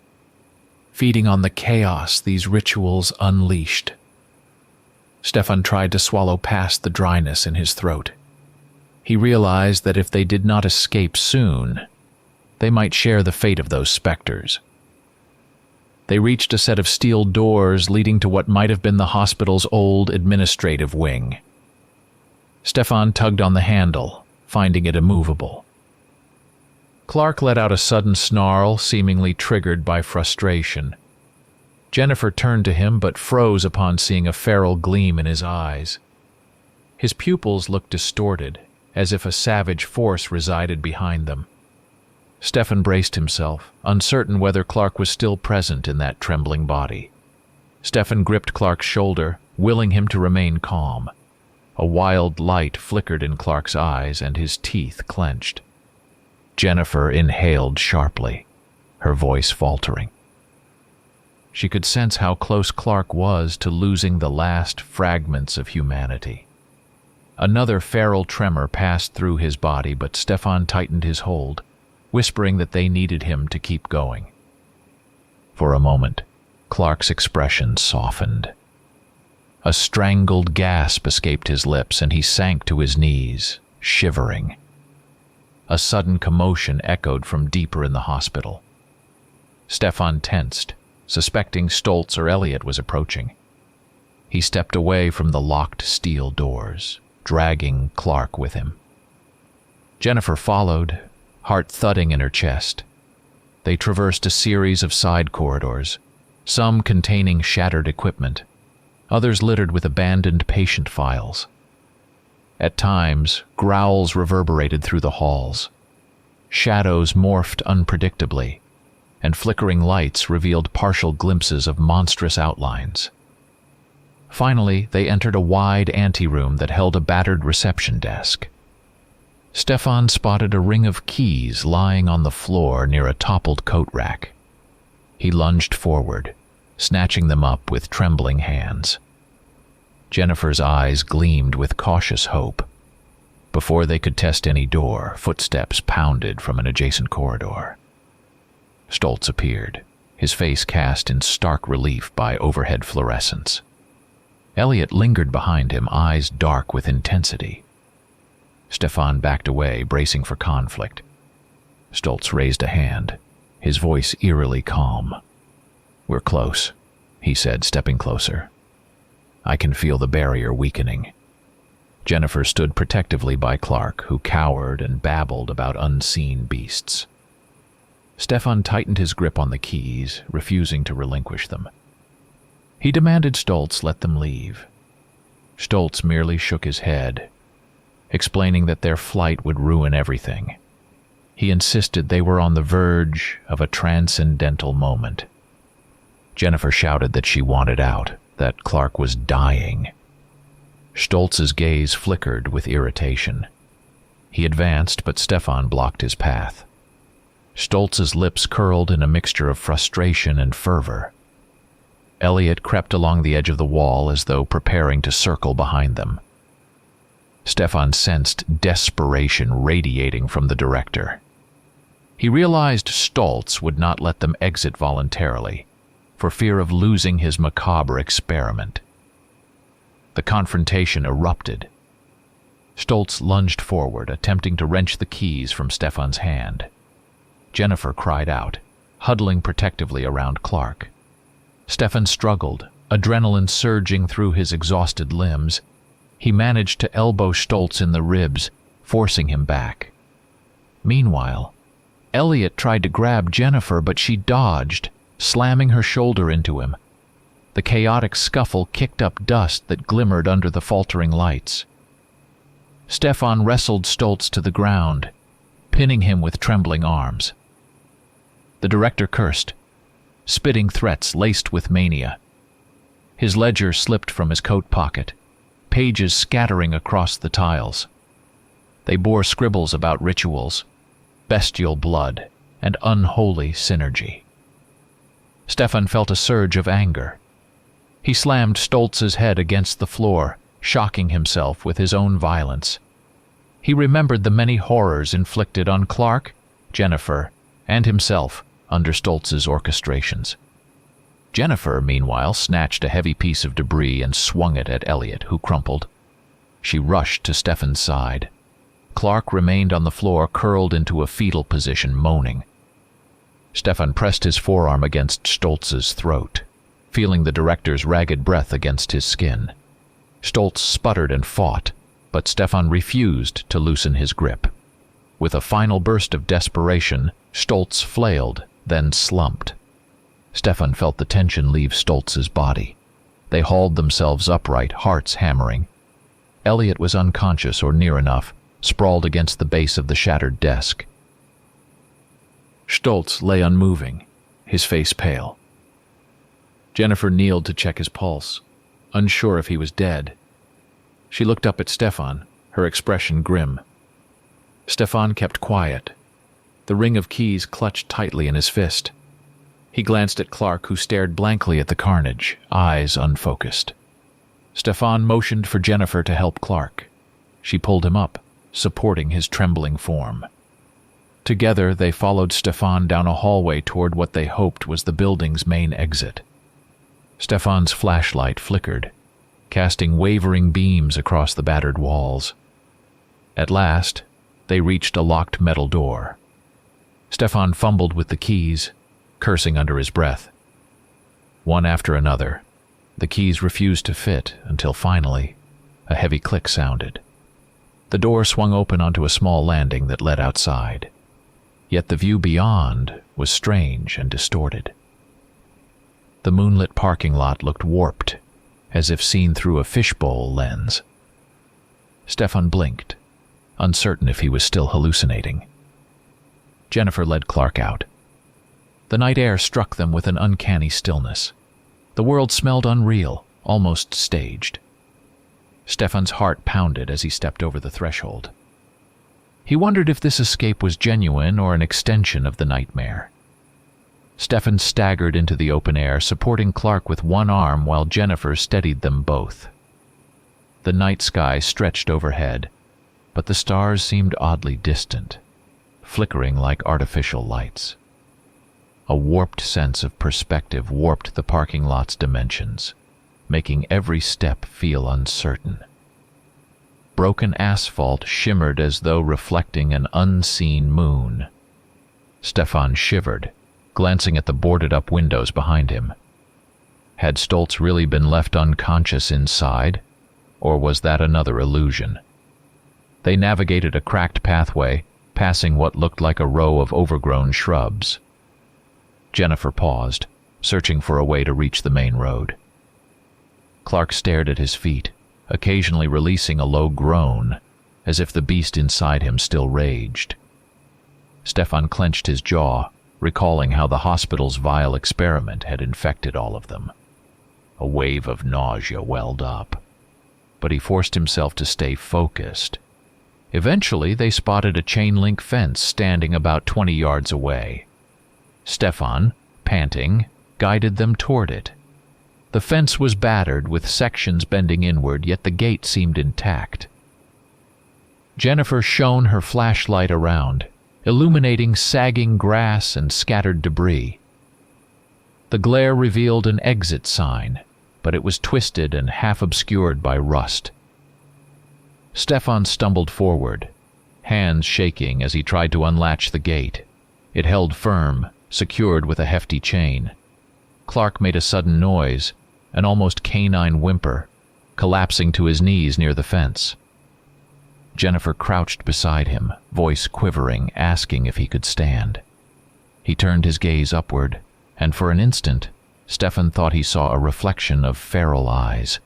feeding on the chaos these rituals unleashed. Stefan tried to swallow past the dryness in his throat. He realized that if they did not escape soon, they might share the fate of those specters. They reached a set of steel doors leading to what might have been the hospital's old administrative wing. Stefan tugged on the handle, finding it immovable. Clark let out a sudden snarl, seemingly triggered by frustration. Jennifer turned to him but froze upon seeing a feral gleam in his eyes. His pupils looked distorted, as if a savage force resided behind them. Stefan braced himself, uncertain whether Clark was still present in that trembling body. Stefan gripped Clark's shoulder, willing him to remain calm. A wild light flickered in Clark's eyes and his teeth clenched. Jennifer inhaled sharply, her voice faltering. She could sense how close Clark was to losing the last fragments of humanity. Another feral tremor passed through his body, but Stefan tightened his hold, whispering that they needed him to keep going. For a moment, Clark's expression softened. A strangled gasp escaped his lips, and he sank to his knees, shivering. A sudden commotion echoed from deeper in the hospital. Stefan tensed, suspecting Stoltz or Elliot was approaching. He stepped away from the locked steel doors, dragging Clark with him. Jennifer followed, heart thudding in her chest. They traversed a series of side corridors, some containing shattered equipment, others littered with abandoned patient files. At times, growls reverberated through the halls. Shadows morphed unpredictably, and flickering lights revealed partial glimpses of monstrous outlines. Finally, they entered a wide anteroom that held a battered reception desk. Stefan spotted a ring of keys lying on the floor near a toppled coat rack. He lunged forward, snatching them up with trembling hands. Jennifer's eyes gleamed with cautious hope. Before they could test any door, footsteps pounded from an adjacent corridor. Stoltz appeared, his face cast in stark relief by overhead fluorescence. Elliot lingered behind him, eyes dark with intensity. Stefan backed away, bracing for conflict. Stoltz raised a hand, his voice eerily calm. "We're close," he said, stepping closer. "I can feel the barrier weakening." Jennifer stood protectively by Clark, who cowered and babbled about unseen beasts. Stefan tightened his grip on the keys, refusing to relinquish them. He demanded Stoltz let them leave. Stoltz merely shook his head, explaining that their flight would ruin everything. He insisted they were on the verge of a transcendental moment. Jennifer shouted that she wanted out, that Clark was dying. Stoltz's gaze flickered with irritation. He advanced, but Stefan blocked his path. Stoltz's lips curled in a mixture of frustration and fervor. Elliot crept along the edge of the wall as though preparing to circle behind them. Stefan sensed desperation radiating from the director. He realized Stoltz would not let them exit voluntarily, for fear of losing his macabre experiment. The confrontation erupted. Stoltz lunged forward, attempting to wrench the keys from Stefan's hand. Jennifer cried out, huddling protectively around Clark. Stefan struggled, adrenaline surging through his exhausted limbs. He managed to elbow Stoltz in the ribs, forcing him back. Meanwhile, Elliot tried to grab Jennifer, but she dodged, slamming her shoulder into him. The chaotic scuffle kicked up dust that glimmered under the faltering lights. Stefan wrestled Stoltz to the ground, pinning him with trembling arms. The director cursed, spitting threats laced with mania. His ledger slipped from his coat pocket, pages scattering across the tiles. They bore scribbles about rituals, bestial blood, and unholy synergy. Stefan felt a surge of anger. He slammed Stoltz's head against the floor, shocking himself with his own violence. He remembered the many horrors inflicted on Clark, Jennifer, and himself under Stoltz's orchestrations. Jennifer, meanwhile, snatched a heavy piece of debris and swung it at Elliot, who crumpled. She rushed to Stefan's side. Clark remained on the floor, curled into a fetal position, moaning. Stefan pressed his forearm against Stoltz's throat, feeling the director's ragged breath against his skin. Stoltz sputtered and fought, but Stefan refused to loosen his grip. With a final burst of desperation, Stoltz flailed, then slumped. Stefan felt the tension leave Stoltz's body. They hauled themselves upright, hearts hammering. Elliot was unconscious or near enough, sprawled against the base of the shattered desk. Stoltz lay unmoving, his face pale. Jennifer kneeled to check his pulse, unsure if he was dead. She looked up at Stefan, her expression grim. Stefan kept quiet, the ring of keys clutched tightly in his fist. He glanced at Clark, who stared blankly at the carnage, eyes unfocused. Stefan motioned for Jennifer to help Clark. She pulled him up, supporting his trembling form. Together, they followed Stefan down a hallway toward what they hoped was the building's main exit. Stefan's flashlight flickered, casting wavering beams across the battered walls. At last, they reached a locked metal door. Stefan fumbled with the keys, cursing under his breath. One after another, the keys refused to fit until finally, a heavy click sounded. The door swung open onto a small landing that led outside. Yet the view beyond was strange and distorted. The moonlit parking lot looked warped, as if seen through a fishbowl lens. Stefan blinked, uncertain if he was still hallucinating. Jennifer led Clark out. The night air struck them with an uncanny stillness. The world smelled unreal, almost staged. Stefan's heart pounded as he stepped over the threshold. He wondered if this escape was genuine or an extension of the nightmare. Stefan staggered into the open air, supporting Clark with one arm while Jennifer steadied them both. The night sky stretched overhead, but the stars seemed oddly distant, flickering like artificial lights. A warped sense of perspective warped the parking lot's dimensions, making every step feel uncertain. Broken asphalt shimmered as though reflecting an unseen moon. Stefan shivered, glancing at the boarded-up windows behind him. Had Stoltz really been left unconscious inside, or was that another illusion? They navigated a cracked pathway, passing what looked like a row of overgrown shrubs. Jennifer paused, searching for a way to reach the main road. Clark stared at his feet, occasionally releasing a low groan, as if the beast inside him still raged. Stefan clenched his jaw, recalling how the hospital's vile experiment had infected all of them. A wave of nausea welled up, but he forced himself to stay focused. Eventually, they spotted a chain-link fence standing about 20 yards away. Stefan, panting, guided them toward it. The fence was battered, with sections bending inward, yet the gate seemed intact. Jennifer shone her flashlight around, illuminating sagging grass and scattered debris. The glare revealed an exit sign, but it was twisted and half obscured by rust. Stefan stumbled forward, hands shaking as he tried to unlatch the gate. It held firm, secured with a hefty chain. Clark made a sudden noise, an almost canine whimper, collapsing to his knees near the fence. Jennifer crouched beside him, voice quivering, asking if he could stand. He turned his gaze upward, and for an instant, Stefan thought he saw a reflection of feral eyes.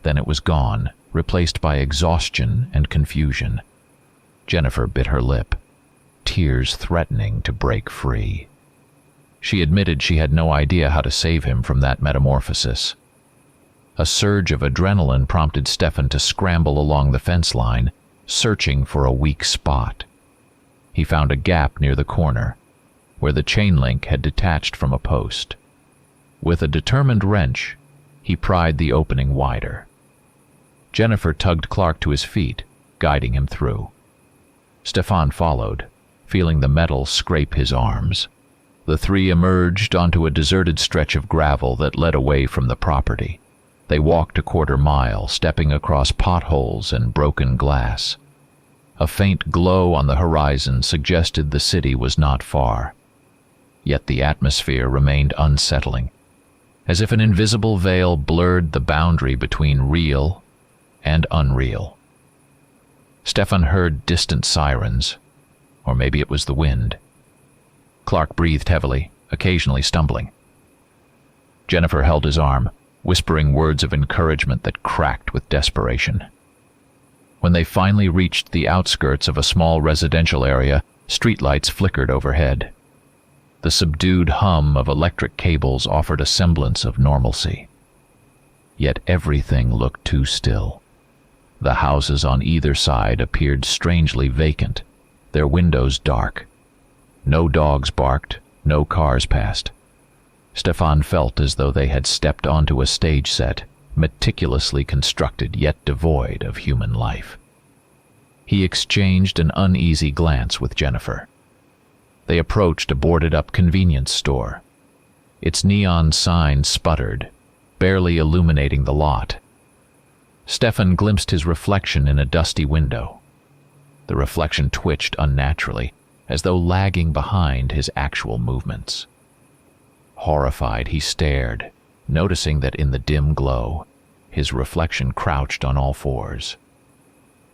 Then it was gone, replaced by exhaustion and confusion. Jennifer bit her lip, tears threatening to break free. She admitted she had no idea how to save him from that metamorphosis. A surge of adrenaline prompted Stefan to scramble along the fence line, searching for a weak spot. He found a gap near the corner, where the chain link had detached from a post. With a determined wrench, he pried the opening wider. Jennifer tugged Clark to his feet, guiding him through. Stefan followed, feeling the metal scrape his arms. The three emerged onto a deserted stretch of gravel that led away from the property. They walked a quarter-mile, stepping across potholes and broken glass. A faint glow on the horizon suggested the city was not far. Yet the atmosphere remained unsettling, as if an invisible veil blurred the boundary between real and unreal. Stefan heard distant sirens, or maybe it was the wind. Clark breathed heavily, occasionally stumbling. Jennifer held his arm, whispering words of encouragement that cracked with desperation. When they finally reached the outskirts of a small residential area, streetlights flickered overhead. The subdued hum of electric cables offered a semblance of normalcy. Yet everything looked too still. The houses on either side appeared strangely vacant, their windows dark. No dogs barked, no cars passed. Stefan felt as though they had stepped onto a stage set, meticulously constructed yet devoid of human life. He exchanged an uneasy glance with Jennifer. They approached a boarded-up convenience store. Its neon sign sputtered, barely illuminating the lot. Stefan glimpsed his reflection in a dusty window. The reflection twitched unnaturally, as though lagging behind his actual movements. Horrified, he stared, noticing that in the dim glow, his reflection crouched on all fours.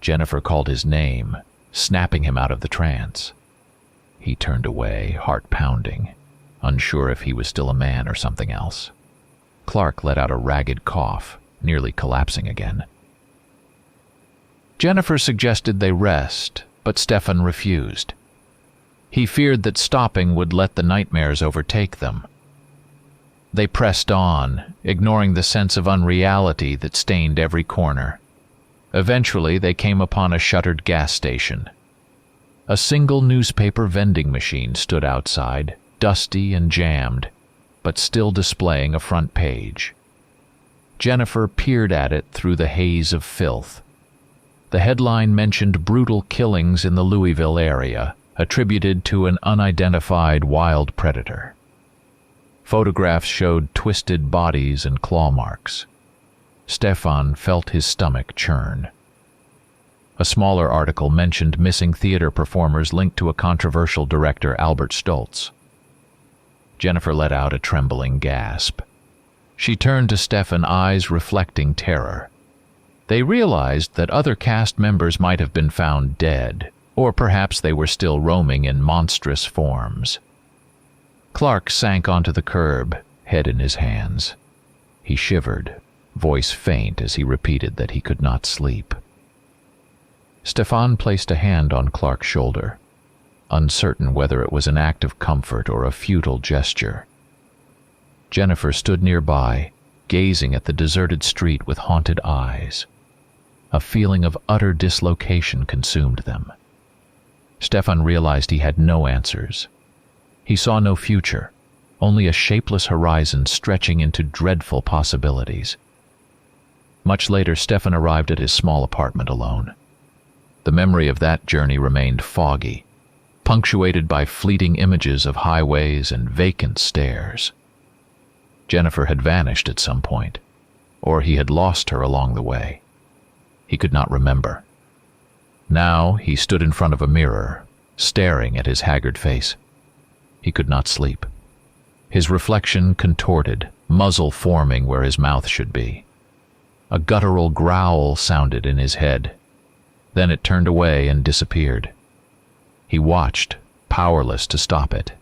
Jennifer called his name, snapping him out of the trance. He turned away, heart pounding, unsure if he was still a man or something else. Clark let out a ragged cough, nearly collapsing again. Jennifer suggested they rest, but Stefan refused. He feared that stopping would let the nightmares overtake them. They pressed on, ignoring the sense of unreality that stained every corner. Eventually, they came upon a shuttered gas station. A single newspaper vending machine stood outside, dusty and jammed, but still displaying a front page. Jennifer peered at it through the haze of filth. The headline mentioned brutal killings in the Louisville area, attributed to an unidentified wild predator. Photographs showed twisted bodies and claw marks. Stefan felt his stomach churn. A smaller article mentioned missing theater performers linked to a controversial director, Albert Stoltz. Jennifer let out a trembling gasp. She turned to Stefan, eyes reflecting terror. They realized that other cast members might have been found dead, or perhaps they were still roaming in monstrous forms. Clark sank onto the curb, head in his hands. He shivered, voice faint as he repeated that he could not sleep. Stefan placed a hand on Clark's shoulder, uncertain whether it was an act of comfort or a futile gesture. Jennifer stood nearby, gazing at the deserted street with haunted eyes. A feeling of utter dislocation consumed them. Stefan realized he had no answers. He saw no future, only a shapeless horizon stretching into dreadful possibilities. Much later, Stefan arrived at his small apartment alone. The memory of that journey remained foggy, punctuated by fleeting images of highways and vacant stairs. Jennifer had vanished at some point, or he had lost her along the way. He could not remember. Now he stood in front of a mirror, staring at his haggard face. He could not sleep. His reflection contorted, muzzle forming where his mouth should be. A guttural growl sounded in his head. Then it turned away and disappeared. He watched, powerless to stop it.